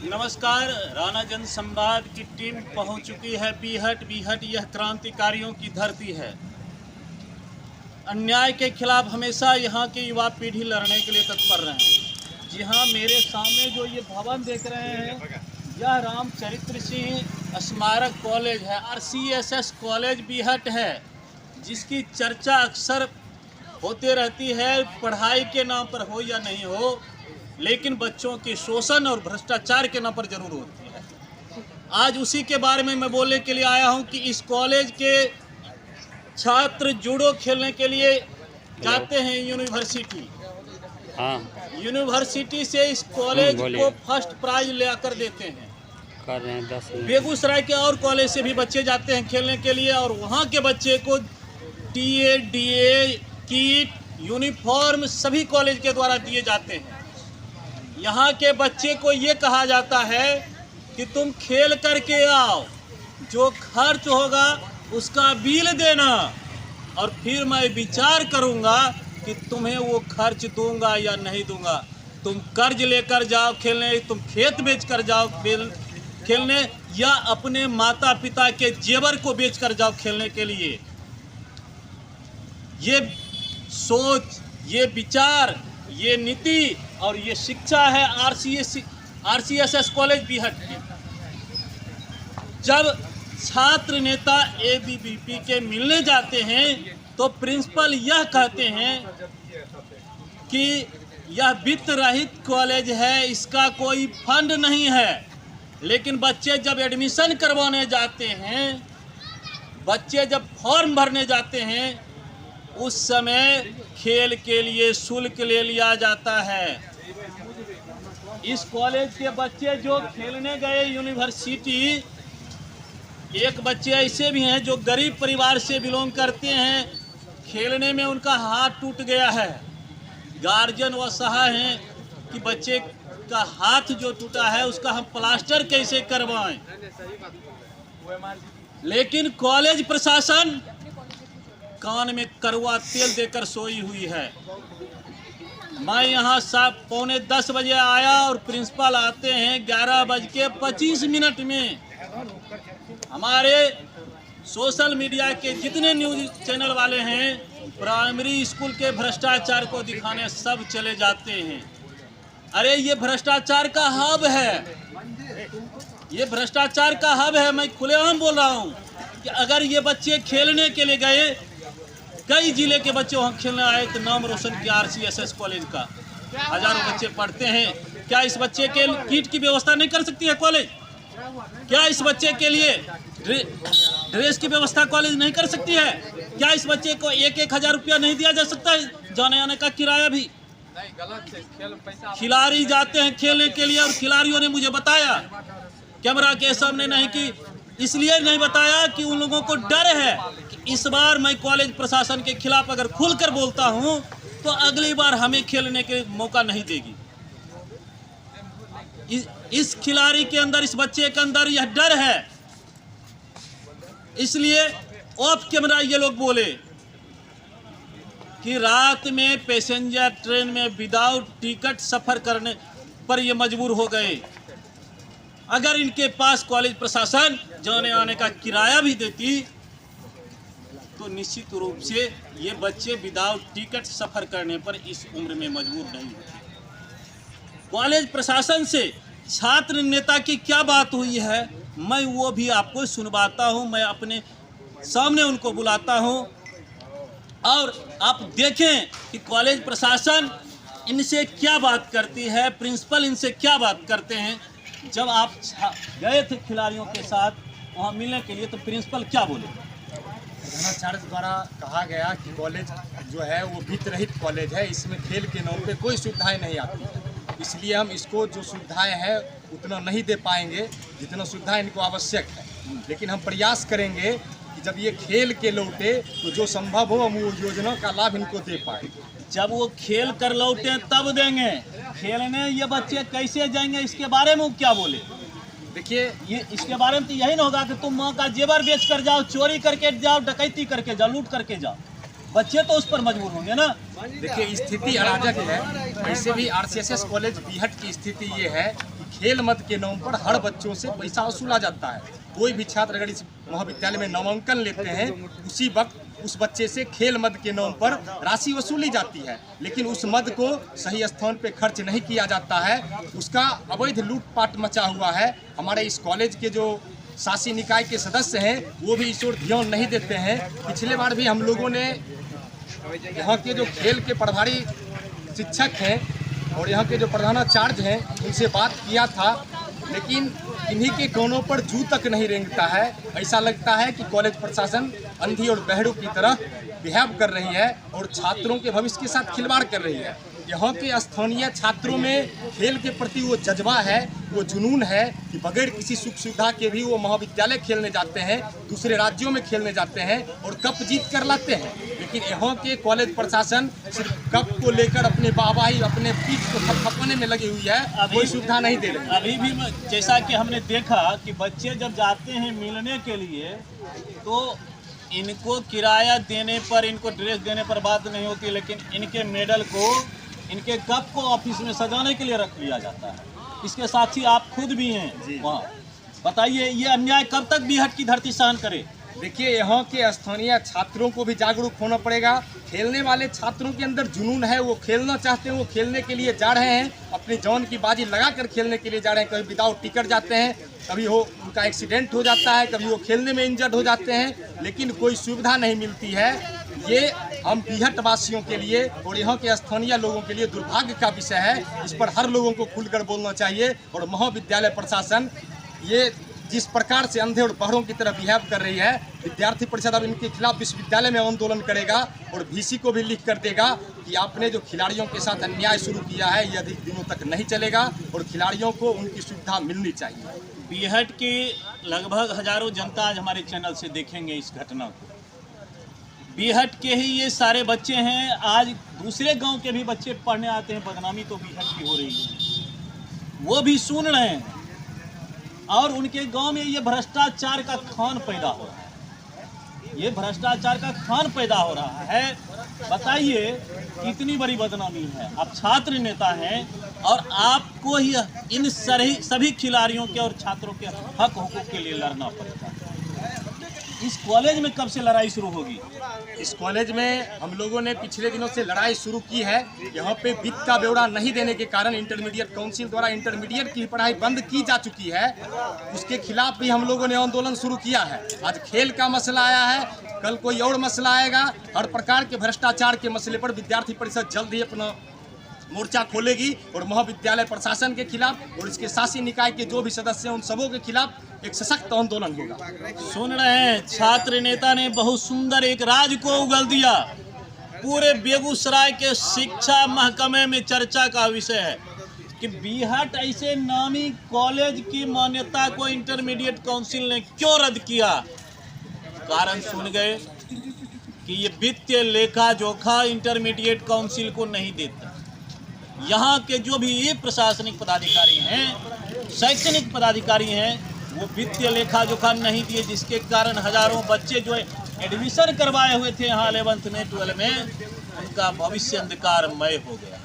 नमस्कार। राणा जन संवाद की टीम पहुंच चुकी है बीहट। बीहट यह क्रांतिकारियों की धरती है। अन्याय के खिलाफ हमेशा यहाँ की युवा पीढ़ी लड़ने के लिए तत्पर रहे हैं। जी हाँ, मेरे सामने जो ये भवन देख रहे हैं, यह रामचरित्र सिंह स्मारक कॉलेज है। RCSS कॉलेज बीहट है, जिसकी चर्चा अक्सर होते रहती है, पढ़ाई के नाम पर हो या नहीं हो, लेकिन बच्चों के शोषण और भ्रष्टाचार के नाम पर जरूर होती है। आज उसी के बारे में मैं बोलने के लिए आया हूं कि इस कॉलेज के छात्र जूडो खेलने के लिए जाते हैं यूनिवर्सिटी। यूनिवर्सिटी से इस कॉलेज को फर्स्ट प्राइज लेकर देते हैं। बेगूसराय के और कॉलेज से भी बच्चे जाते हैं खेलने के लिए, और वहाँ के बच्चे को TA, DA, किट, यूनिफॉर्म सभी कॉलेज के द्वारा दिए जाते हैं। यहाँ के बच्चे को ये कहा जाता है कि तुम खेल करके आओ, जो खर्च होगा उसका बिल देना, और फिर मैं विचार करूँगा कि तुम्हें वो खर्च दूंगा या नहीं दूंगा। तुम कर्ज लेकर जाओ खेलने, तुम खेत बेच कर जाओ खेलने, या अपने माता पिता के जेवर को बेच कर जाओ खेलने के लिए। ये सोच, ये विचार, ये नीति और ये शिक्षा है RCSS कॉलेज बीहट की। जब छात्र नेता ABVP के मिलने जाते हैं तो प्रिंसिपल यह कहते हैं कि यह वित्त रहित कॉलेज है, इसका कोई फंड नहीं है। लेकिन बच्चे जब एडमिशन करवाने जाते हैं, बच्चे जब फॉर्म भरने जाते हैं, उस समय खेल के लिए शुल्क ले लिया जाता है। इस कॉलेज के बच्चे जो खेलने गए यूनिवर्सिटी, एक बच्चे ऐसे भी हैं जो गरीब परिवार से बिलोंग करते हैं, खेलने में उनका हाथ टूट गया है। गार्जियन व सहाय हैं कि बच्चे का हाथ जो टूटा है उसका हम प्लास्टर कैसे करवाएं, लेकिन कॉलेज प्रशासन कान में कड़वा तेल देकर सोई हुई है। मैं यहाँ 9:45 बजे आया और प्रिंसिपल आते हैं 11:25 में। हमारे सोशल मीडिया के जितने न्यूज़ चैनल वाले हैं, प्राइमरी स्कूल के भ्रष्टाचार को दिखाने सब चले जाते हैं। अरे ये भ्रष्टाचार का हब है, ये भ्रष्टाचार का हब है। मैं खुलेआम बोल रहा हूँ कि अगर ये बच्चे खेलने के लिए गए, कई जिले के बच्चे वहाँ खेलने आए तो नाम रोशन किया RCSS कॉलेज का। हजारों बच्चे पढ़ते हैं। क्या इस बच्चे के किट की व्यवस्था नहीं कर सकती है कॉलेज? क्या इस बच्चे के लिए ड्रेस की व्यवस्था कॉलेज नहीं कर सकती है? क्या इस बच्चे को 1-1 हजार रुपया नहीं दिया जा सकता है जाने आने का किराया भी? खिलाड़ी जाते हैं खेलने के लिए, और खिलाड़ियों ने मुझे बताया कैमरा के सामने नहीं कि इसलिए नहीं बताया कि उन लोगों को डर है कि इस बार मैं कॉलेज प्रशासन के खिलाफ अगर खुलकर बोलता हूं तो अगली बार हमें खेलने के मौका नहीं देगी। इस खिलाड़ी के अंदर, इस बच्चे के अंदर यह डर है, इसलिए ऑफ कैमरा ये लोग बोले कि रात में पैसेंजर ट्रेन में विदाउट टिकट सफर करने पर ये मजबूर हो गए। अगर इनके पास कॉलेज प्रशासन जाने आने का किराया भी देती तो निश्चित रूप से ये बच्चे विदाउट टिकट सफर करने पर इस उम्र में मजबूर नहीं होते। कॉलेज प्रशासन से छात्र नेता की क्या बात हुई है, मैं वो भी आपको सुनवाता हूँ। मैं अपने सामने उनको बुलाता हूँ और आप देखें कि कॉलेज प्रशासन इनसे क्या बात करती है, प्रिंसिपल इनसे क्या बात करते हैं। जब आप गए थे खिलाड़ियों के साथ वहाँ मिलने के लिए तो प्रिंसिपल क्या बोले? प्रधानाचार्य द्वारा कहा गया कि कॉलेज जो है वो वित्त रहित कॉलेज है, इसमें खेल के नाम पे कोई सुविधाएं नहीं आती, इसलिए हम इसको जो सुविधाएं हैं उतना नहीं दे पाएंगे जितना सुविधा इनको आवश्यक है। लेकिन हम प्रयास करेंगे कि जब ये खेल के लौटे तो जो संभव हो हम वो योजना का लाभ इनको दे पाए। जब वो खेल कर लौटे तब देंगे। खेलने ये बच्चे कैसे जाएंगे, इसके बारे में वो क्या बोले? देखिए, ये इसके बारे में तो यही ना होगा कि तुम माँ का जेवर बेच कर जाओ, चोरी करके जाओ, डकैती करके जाओ, लूट करके जाओ। बच्चे तो उस पर मजबूर होंगे ना। देखिए स्थिति अराजक है। वैसे भी आरसीएसएस कॉलेज बीहट की स्थिति ये है कि खेल मद के नाम पर हर बच्चों से पैसा वसूला जाता है। कोई भी छात्र अगर इस महाविद्यालय में नामांकन लेते हैं उसी वक्त उस बच्चे से खेल मद के नाम पर राशि वसूली जाती है, लेकिन उस मद को सही स्थान पे खर्च नहीं किया जाता है। उसका अवैध लूटपाट मचा हुआ है। हमारे इस कॉलेज के जो शासी निकाय के सदस्य हैं वो भी इस ओर ध्यान नहीं देते हैं। पिछले बार भी हम लोगों ने यहाँ के जो खेल के प्रभारी शिक्षक हैं और यहाँ के जो प्रधानाचार्य हैं उनसे बात किया था, लेकिन इन्हीं के कानों पर जू तक नहीं रेंगता है। ऐसा लगता है कि कॉलेज प्रशासन अंधी और बहरों की तरह बिहेव कर रही है और छात्रों के भविष्य के साथ खिलवाड़ कर रही है। यहाँ के स्थानीय छात्रों में खेल के प्रति वो जज्बा है, वो जुनून है कि बगैर किसी सुख सुविधा के भी वो महाविद्यालय खेलने जाते हैं, दूसरे राज्यों में खेलने जाते हैं और कप जीत कर लाते हैं। लेकिन यहाँ के कॉलेज प्रशासन सिर्फ कप को लेकर अपने वाहवाही, अपने पीठ को थपथपाने में लगी हुई है, कोई सुविधा नहीं दे रही। अभी भी जैसा कि हमने देखा कि बच्चे जब जाते हैं मिलने के लिए तो इनको किराया देने पर, इनको ड्रेस देने पर बात नहीं होती, लेकिन इनके मेडल को, इनके कप को ऑफिस में सजाने के लिए रख लिया जाता है। इसके साथ ही आप खुद भी हैं वहाँ। बताइए ये अन्याय कब तक बीहट की धरती सहन करे? देखिए यहाँ के स्थानीय छात्रों को भी जागरूक होना पड़ेगा। खेलने वाले छात्रों के अंदर जुनून है, वो खेलना चाहते हैं, वो खेलने के लिए जा रहे हैं, अपनी जान की बाजी लगाकर खेलने के लिए जा रहे हैं। कभी विदाउट टिकट जाते हैं, कभी उनका एक्सीडेंट हो जाता है, कभी वो खेलने में इंजर्ड हो जाते हैं, लेकिन कोई सुविधा नहीं मिलती है। ये हम बीहट वासियों के लिए और यहाँ के स्थानीय लोगों के लिए दुर्भाग्य का विषय है। इस पर हर लोगों को खुलकर बोलना चाहिए और महाविद्यालय प्रशासन ये जिस प्रकार से अंधे और बहरों की तरह बिहेव कर रही है, विद्यार्थी परिषद अब इनके खिलाफ विश्वविद्यालय में आंदोलन करेगा और वीसी को भी लिख कर देगा कि आपने जो खिलाड़ियों के साथ अन्याय शुरू किया है ये अधिक दिनों तक नहीं चलेगा और खिलाड़ियों को उनकी सुविधा मिलनी चाहिए। बीहट की लगभग हजारों जनता आज हमारे चैनल से देखेंगे इस घटना को। बीहट के ही ये सारे बच्चे हैं, आज दूसरे गांव के भी बच्चे पढ़ने आते हैं, बदनामी तो बीहट की हो रही है, वो भी सुन रहे हैं और उनके गांव में ये भ्रष्टाचार का खान पैदा हो रहा है, ये भ्रष्टाचार का खान पैदा हो रहा है। बताइए कितनी बड़ी बदनामी है। आप छात्र नेता हैं और आपको ही इन सभी खिलाड़ियों के और छात्रों के हक हुकूक के लिए लड़ना पड़ता है। इस कॉलेज में कब से लड़ाई शुरू होगी? इस कॉलेज में हम लोगों ने पिछले दिनों से लड़ाई शुरू की है। यहाँ पे वित्त का ब्यौरा नहीं देने के कारण इंटरमीडिएट काउंसिल द्वारा इंटरमीडिएट की पढ़ाई बंद की जा चुकी है। उसके खिलाफ भी हम लोगों ने आंदोलन शुरू किया है। आज खेल का मसला आया है, कल कोई और मसला आएगा। हर प्रकार के भ्रष्टाचार के मसले पर विद्यार्थी परिषद जल्द ही अपना मोर्चा खोलेगी और महाविद्यालय प्रशासन के खिलाफ और इसके शासी निकाय के जो भी सदस्य हैं उन सबों के खिलाफ एक सशक्त आंदोलन होगा। सुन रहे हैं, छात्र नेता ने बहुत सुंदर एक राज को उगल दिया। पूरे बेगूसराय के शिक्षा महकमे में चर्चा का विषय है कि बीहट ऐसे नामी कॉलेज की मान्यता को इंटरमीडिएट काउंसिल ने क्यों रद्द किया। कारण सुन गए कि ये वित्तीय लेखा जोखा इंटरमीडिएट काउंसिल को नहीं देता। यहाँ के जो भी ये प्रशासनिक पदाधिकारी हैं, शैक्षणिक पदाधिकारी हैं, वो वित्तीय लेखा जोखा नहीं दिए, जिसके कारण हजारों बच्चे जो एडमिशन करवाए हुए थे यहाँ 11th में 12 में, उनका भविष्य अंधकारमय हो गया।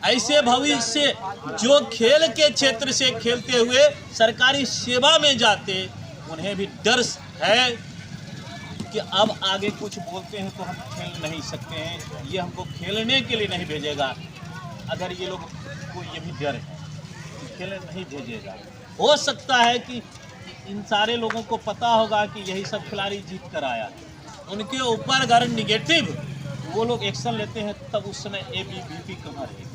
ऐसे भविष्य जो खेल के क्षेत्र से खेलते हुए सरकारी सेवा में जाते, उन्हें भी डर है कि अब आगे कुछ बोलते हैं तो हम खेल नहीं सकते हैं, ये हमको खेलने के लिए नहीं भेजेगा। अगर ये लोग को ये भी डर है कि खेलने नहीं भेजेगा, हो सकता है कि इन सारे लोगों को पता होगा कि यही सब खिलाड़ी जीत कर आया, उनके ऊपर अगर निगेटिव वो लोग एक्शन लेते हैं तब उस समय ABVP कहाँ रहेगी।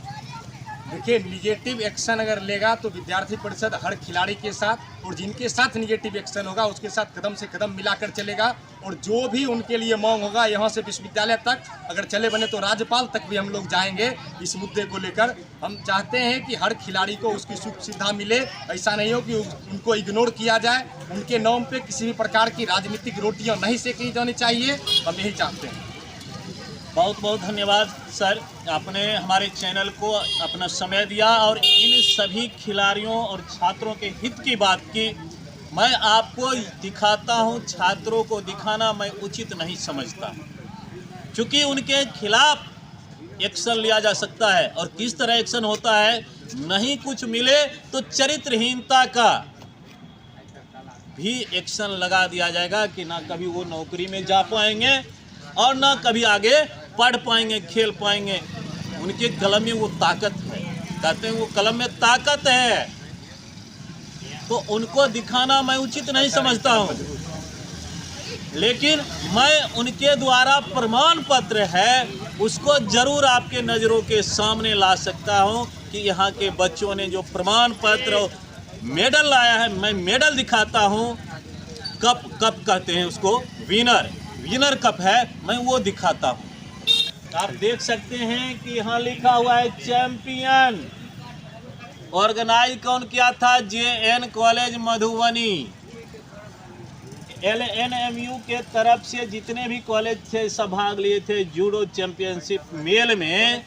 देखिए निगेटिव एक्शन अगर लेगा तो विद्यार्थी परिषद हर खिलाड़ी के साथ और जिनके साथ निगेटिव एक्शन होगा उसके साथ कदम से कदम मिलाकर चलेगा और जो भी उनके लिए मांग होगा यहाँ से विश्वविद्यालय तक, अगर चले बने तो राज्यपाल तक भी हम लोग जाएंगे इस मुद्दे को लेकर। हम चाहते हैं कि हर खिलाड़ी को उसकी सुख सुविधा मिले, ऐसा नहीं हो कि उनको इग्नोर किया जाए, उनके नाम पे किसी भी प्रकार की राजनीतिक रोटियाँ नहीं सेकी जानी चाहिए। हम यही चाहते हैं। बहुत बहुत धन्यवाद सर, आपने हमारे चैनल को अपना समय दिया और इन सभी खिलाड़ियों और छात्रों के हित की बात की। मैं आपको दिखाता हूं, छात्रों को दिखाना मैं उचित नहीं समझता। चूंकि उनके खिलाफ एक्शन लिया जा सकता है। और किस तरह एक्शन होता है, नहीं कुछ मिले तो चरित्रहीनता का भी एक्शन लगा दिया जाएगा कि ना कभी वो नौकरी में जा पाएंगे और ना कभी आगे पढ़ पाएंगे, खेल पाएंगे। उनके कलम में वो ताकत है, कहते हैं वो कलम में ताकत है, तो उनको दिखाना मैं उचित नहीं समझता हूँ। लेकिन मैं उनके द्वारा प्रमाण पत्र है उसको जरूर आपके नज़रों के सामने ला सकता हूँ कि यहाँ के बच्चों ने जो प्रमाण पत्र मेडल लाया है, मैं मेडल दिखाता हूँ। कप कहते हैं उसको, विनर कप है, मैं वो दिखाता हूँ। आप देख सकते हैं कि यहाँ लिखा हुआ है चैंपियन। ऑर्गेनाइज कौन किया था, JN कॉलेज मधुबनी। LNMU के तरफ से जितने भी कॉलेज थे सब भाग लिए थे। जूडो चैंपियनशिप मेल में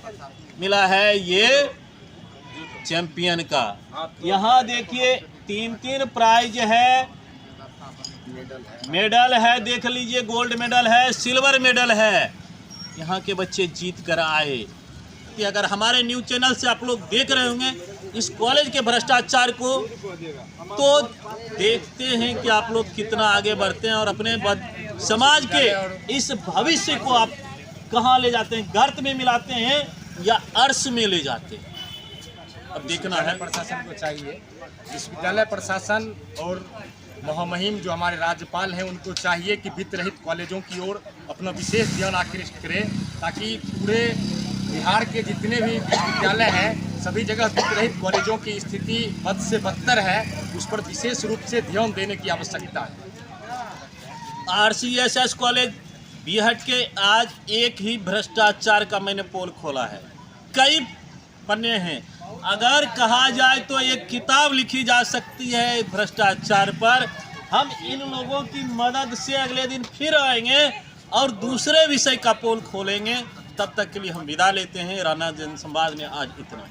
मिला है ये चैंपियन का। यहाँ देखिए 3 प्राइज है, मेडल है, देख लीजिए, गोल्ड मेडल है, सिल्वर मेडल है। यहाँ के बच्चे जीत कर आए। कि अगर हमारे न्यूज़ चैनल से आप लोग देख रहे होंगे इस कॉलेज के भ्रष्टाचार को, तो देखते हैं कि आप लोग कितना आगे बढ़ते हैं और अपने समाज के इस भविष्य को आप कहाँ ले जाते हैं, गर्त में मिलाते हैं या अर्श में ले जाते हैं। अब देखना है। प्रशासन को चाहिए, विश्वविद्यालय प्रशासन और महामहिम जो हमारे राज्यपाल हैं उनको चाहिए कि वित्त रहित कॉलेजों की ओर अपना विशेष ध्यान आकृष्ट करें, ताकि पूरे बिहार के जितने भी विश्वविद्यालय हैं सभी जगह वित्त रहित कॉलेजों की स्थिति बद से बदतर है, उस पर विशेष रूप से ध्यान देने की आवश्यकता है। RCSS कॉलेज बीहट के आज एक ही भ्रष्टाचार का मैंने पोल खोला है, कई पन्ने हैं। अगर कहा जाए तो एक किताब लिखी जा सकती है भ्रष्टाचार पर। हम इन लोगों की मदद से अगले दिन फिर आएंगे और दूसरे विषय का पोल खोलेंगे। तब तक के लिए हम विदा लेते हैं। राना जनसंवाद में आज इतना।